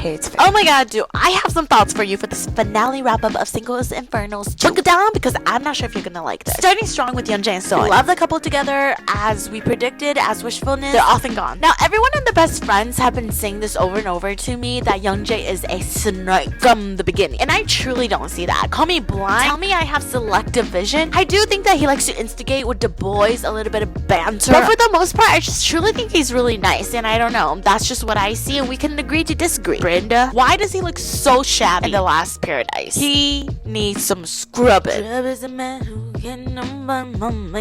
heyitsfei. Oh my god, dude, I have some thoughts for you for this finale wrap-up of Singles Infernos. Chunk it down because I'm not sure if you're gonna like this. Starting strong with Young-jae and Seo-eun. Love the couple together as we predicted, as wishfulness. They're off and gone. Now, everyone in the best friends have been saying this over and over to me that Young-jae is a snake from the beginning. And I truly don't see that. Call me blind. Tell me I have selective vision. I do think that he likes to instigate with the boys, a little bit of banter. But for the most part, I just truly think he's really nice. And I don't know. That's just what I see, and we can agree to disagree. Brenda, why does he look so shabby in the last Paradise? He needs some scrubbing.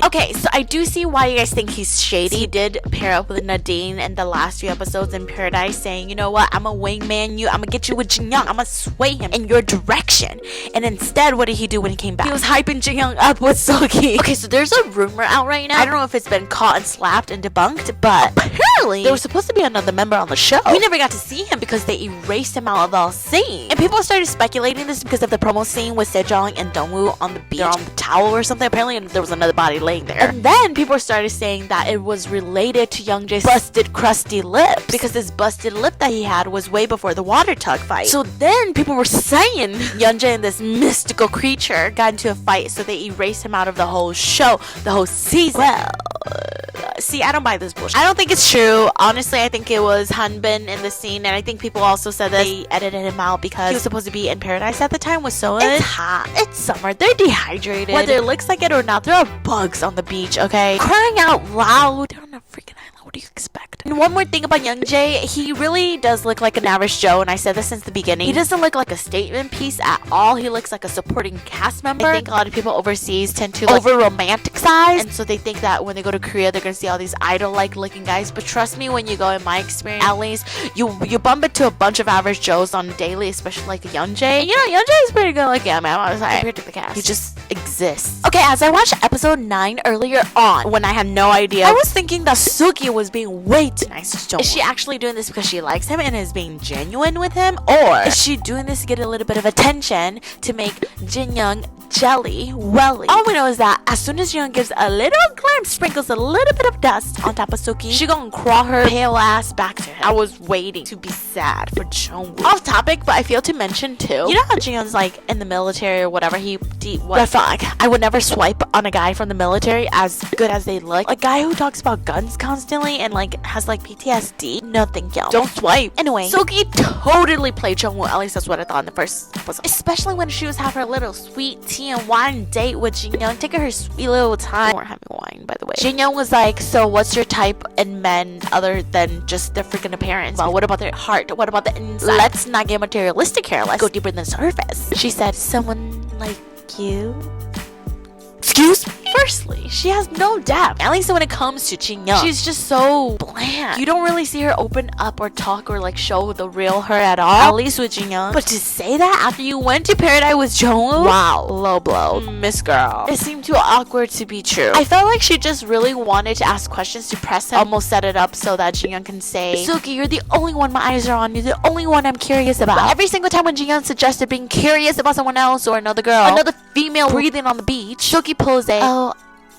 Okay, so I do see why you guys think he's shady. He did pair up with Nadine in the last few episodes in Paradise, saying, you know what, I'm a wingman you, I'm gonna get you with Jin Young, I'm gonna sway him in your direction. And instead, what did he do when he came back? He was hyping Jin Young up with Seul-ki. Okay, so there's a rumor out right now. I don't know if it's been caught and slapped and debunked, but apparently there was supposed to be another member on the show. We never got to see him because they erased him out of the scene. And people started speculating this because of the promo scene with Se-jun and Dongwoo on the beach. They're on the towel or something. Apparently there was another body laying there. And then people started saying that it was related to Young-jae's busted crusty lips, because this busted lip that he had was way before the water tug fight. So then people were saying Young-jae and this mystical creature got into a fight, so they erased him out of the whole show, the whole season. Well, see, I don't buy this bullshit. I don't think it's true. Honestly, I think it was Hanbin in the scene, and I think people also said that they edited him out because he was supposed to be in Paradise at the time with Seo-eun. It's hot. It's summer. They're dehydrated. Whether it looks like it or not, there are bugs on the beach, okay? Crying out loud. They're on a freaking island. What do you expect? And one more thing about Young-jae, he really does look like an average Joe, and I said this since the beginning. He doesn't look like a statement piece at all. He looks like a supporting cast member. I think a lot of people overseas tend to over romanticize, and so they think that when they go to Korea, they're gonna see all these idol-like looking guys. But trust me, when you go, in my experience, at least, you bump into a bunch of average Joes on a daily, especially like Young-jae. And you know, Young-jae is pretty good looking, man. I was like, compared to the cast, he just exists. Okay, as I watched episode 9 earlier on, when I had no idea, I was thinking that Seul-ki was being way too nice to Jong. Is she actually doing this because she likes him and is being genuine with him, or is she doing this to get a little bit of attention to make Jin Young jelly welly? All we know is that as soon as Jin Young gives a little glimpse, sprinkles a little bit of dust on top of Seul-ki, she gonna crawl her pale ass back to him. I was waiting to be sad for Jongwoo. Off topic, but I feel to mention too, you know how Jin Young's like in the military or whatever, I felt like I would never swipe on a guy from the military as good as they look. A guy who talks about guns constantly and like has like PTSD, no thank you. Don't swipe. Anyway, Seul-ki totally played Jongwoo. At least that's what I thought in the first episode. Especially when she was having her little sweet tea and wine date with Jin Young, taking her sweet little time. We weren't having wine, by the way. Jin Young was like, so what's your type in men other than just their freaking appearance? Well, what about their heart? What about the inside? Let's not get materialistic here. Let's go deeper than the surface. She said, someone like you? Excuse me? Firstly, she has no depth. At least when it comes to Jin Young, she's just so bland. You don't really see her open up or talk or like show the real her at all. At least with Jin Young. But to say that after you went to Paradise with Jongwoo, wow, low blow, Miss Girl. It seemed too awkward to be true. I felt like she just really wanted to ask questions to press him, almost set it up so that Jin Young can say, Seul-ki, you're the only one my eyes are on. You're the only one I'm curious about. But every single time when Jin Young suggested being curious about someone else or another girl, another female breathing on the beach, Seul-ki pulls a, oh,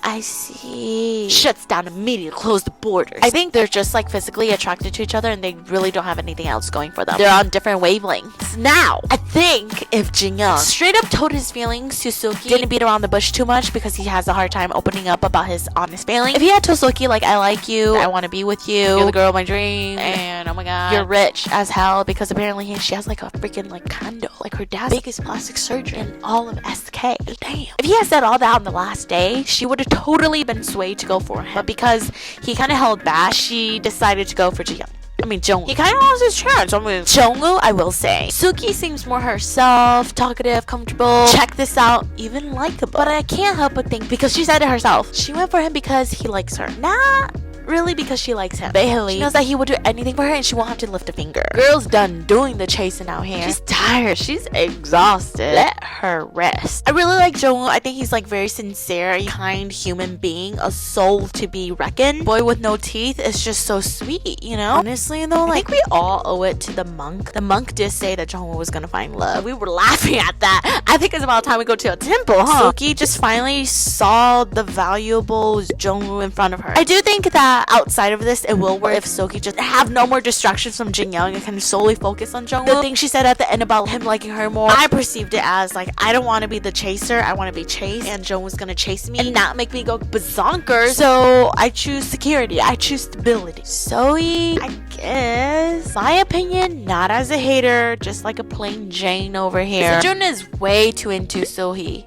I see. Shuts down immediately, close the borders. I think they're just like physically attracted to each other and they really don't have anything else going for them. They're on different wavelengths. Now, I think if Jin Young straight up told his feelings to Seul-ki, didn't beat around the bush too much because he has a hard time opening up about his honest feelings. If he had told Seul-ki like, I like you, I want to be with you, you're the girl of my dreams, and oh my god, you're rich as hell, because apparently she has like a freaking like condo, like her dad's biggest plastic surgeon in all of SK. Damn. If he had said all that on the last day, she would have totally been swayed to go for him, but because he kind of held back, she decided to go for Jongwoo. He kind of lost his chance. Jongwoo, I will say, Seul-ki seems more herself, talkative, comfortable, check this out, even likable. But I can't help but think, because she said it herself, she went for him because he likes her, not really because she likes him. Bailey, she knows that he will do anything for her and she won't have to lift a finger. Girl's done doing the chasing out here. She's tired. She's exhausted. Let her rest. I really like Jongwoo. I think he's like very sincere, kind human being, a soul to be reckoned. Boy with no teeth is just so sweet, you know? Honestly though, like, I think we all owe it to the monk. The monk did say that Jongwoo was gonna find love. We were laughing at that. I think it's about time we go to a temple, huh? Seul-ki just finally saw the valuable Jongwoo in front of her. I do think that that outside of this, it will work if Seul-ki just have no more distractions from Jin-young and can solely focus on Jungwoo. The thing she said at the end about him liking her more, I perceived it as like, I don't want to be the chaser, I want to be chased, and Jungwoo's gonna chase me and not make me go bazonker. So I choose security, I choose stability. Seo-eun, I guess, my opinion, not as a hater, just like a plain Jane over here. Se-jun is way too into Seo-eun,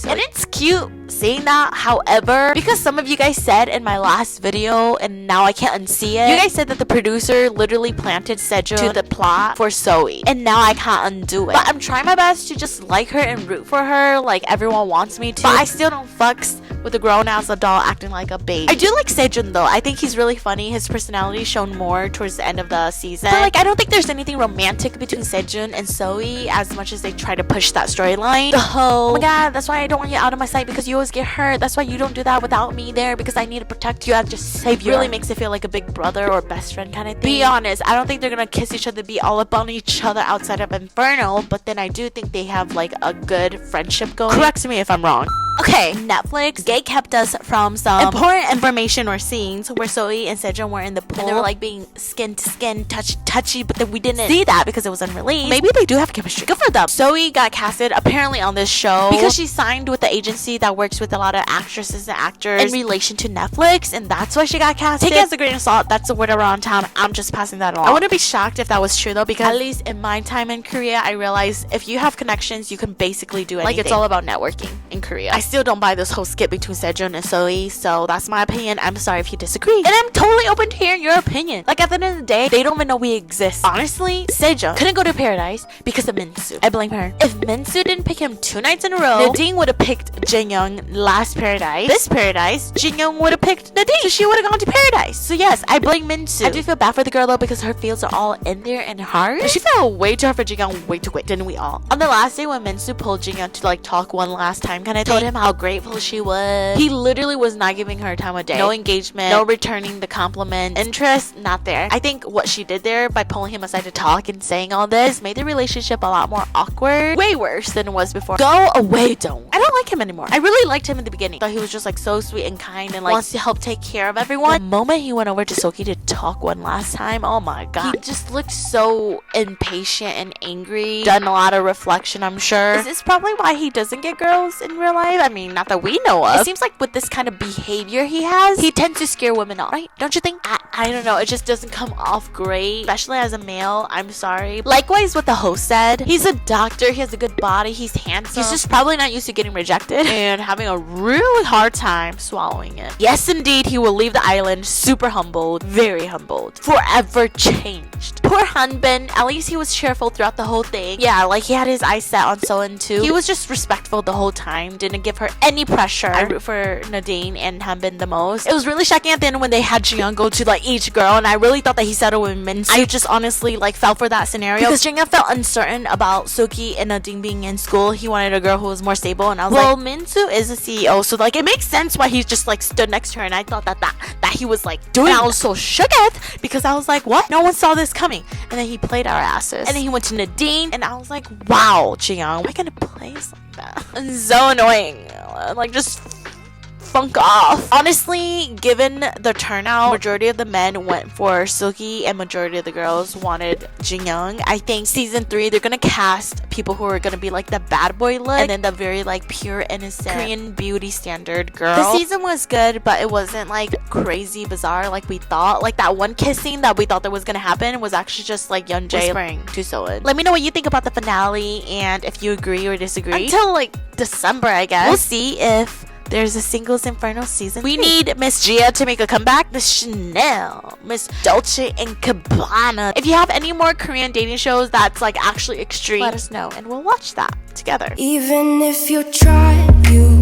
and it's cute saying that. However, because some of you guys said in my last video, and now I can't unsee it, you guys said that the producer literally planted Se-jun to the plot for Seo-eun, and now I can't undo it. But I'm trying my best to just like her and root for her like everyone wants me to, but I still don't fucks with a grown-ass adult acting like a baby. I do like Se-jun though. I think he's really funny. His personality shown more towards the end of the season, but like I don't think there's anything romantic between Se-jun and Seo-eun as much as they try to push that storyline. The whole, oh my god, that's why I don't want you out of my sight because you always get hurt, that's why you don't do that without me there because I need to protect you as just savior, really makes it feel like a big brother or best friend kind of thing. Be honest, I don't think they're gonna kiss each other, be all up on each other outside of Inferno, but then I do think they have like a good friendship going. Correct me if I'm wrong. Okay, Netflix, they kept us from some important information or scenes where Seo-eun and Se-jun were in the pool and they were like being skin to skin, touchy, but then we didn't see that because it was unreleased. Maybe they do have chemistry. Good for them. Seo-eun got casted apparently on this show because she signed with the agency that works with a lot of actresses and actors in relation to Netflix, and that's why she got casted. Take it as a grain of salt. That's the word around town. I'm just passing that along. I wouldn't be shocked if that was true though, because at least in my time in Korea, I realized if you have connections, you can basically do anything. Like, it's all about networking in Korea. I still don't buy this whole skit between Se-jun and Seo-eun, so that's my opinion. I'm sorry if you disagree, and I'm totally open to hearing your opinion. Like, at the end of the day, they don't even know we exist. Honestly, Se-jun couldn't go to paradise because of Minsu. I blame her. If Minsu didn't pick him 2 nights in a row, Nadine would have picked Jin-young last paradise. This paradise, Jin-young would have picked Nadine, so she would have gone to paradise. So yes, I blame Minsu. I do feel bad for the girl though, because her feels are all in there and hard. And she fell way too hard for Jin-young way too quick, didn't we all? On the last day when Minsu pulled Jin-young to like talk one last time, kind of told him how grateful she was. He literally was not giving her time of day. No engagement, no returning the compliment. Interest, not there. I think what she did there by pulling him aside to talk and saying all this made the relationship a lot more awkward. Way worse than it was before. Go away, don't. I don't like him anymore. I really liked him in the beginning. Thought he was just like so sweet and kind and like wants to help take care of everyone. The moment he went over to Seul-ki to talk one last time, oh my god. He just looked so impatient and angry. Done a lot of reflection, I'm sure. Is this probably why he doesn't get girls in real life? I mean, not that we know of. It seems like with this kind of behavior he has, he tends to scare women off, right? Don't you think? I don't know. It just doesn't come off great, especially as a male. I'm sorry. Likewise, what the host said. He's a doctor. He has a good body. He's handsome. He's just probably not used to getting rejected and having a really hard time swallowing it. Yes, indeed, he will leave the island super humbled, very humbled, forever changed. Poor Hanbin. At least he was cheerful throughout the whole thing. Yeah, like he had his eyes set on Seo-eun too. He was just respectful the whole time. Didn't give her any pressure. I root for Nadine and Hanbin the most. It was really shocking at the end when they had Jin-young go to like each girl, and I really thought that he settled with Minsu. I just honestly like fell for that scenario because Jin-young felt uncertain about Seul-ki and Nadine being in school. He wanted a girl who was more stable, and I was like, Minsu is a CEO, so like it makes sense why he just like stood next to her, and I thought that he was like doing. And I was so shooketh because I was like, what? No one saw this coming. And then he played our asses, and then he went to Nadine, and I was like, wow, Jin-young, why can't it play like that? And so annoying. Like, just funk off. Honestly, given the turnout, majority of the men went for Seul-ki and majority of the girls wanted Jin-young. I think season 3 they're gonna cast people who are gonna be like the bad boy look and then the very like pure innocent Korean beauty standard girl. The season was good, but it wasn't like crazy bizarre like we thought. Like that one kiss scene that we thought that was gonna happen was actually just like Young-jae whispering to Seo-eun. Let me know what you think about the finale and if you agree or disagree. Until like December, I guess. We'll see if there's a singles Inferno season. We need Miss Gia to make a comeback. Miss Chanel, Miss Dolce and Gabbana. If you have any more Korean dating shows that's like actually extreme, let us know and we'll watch that together. Even if you try, you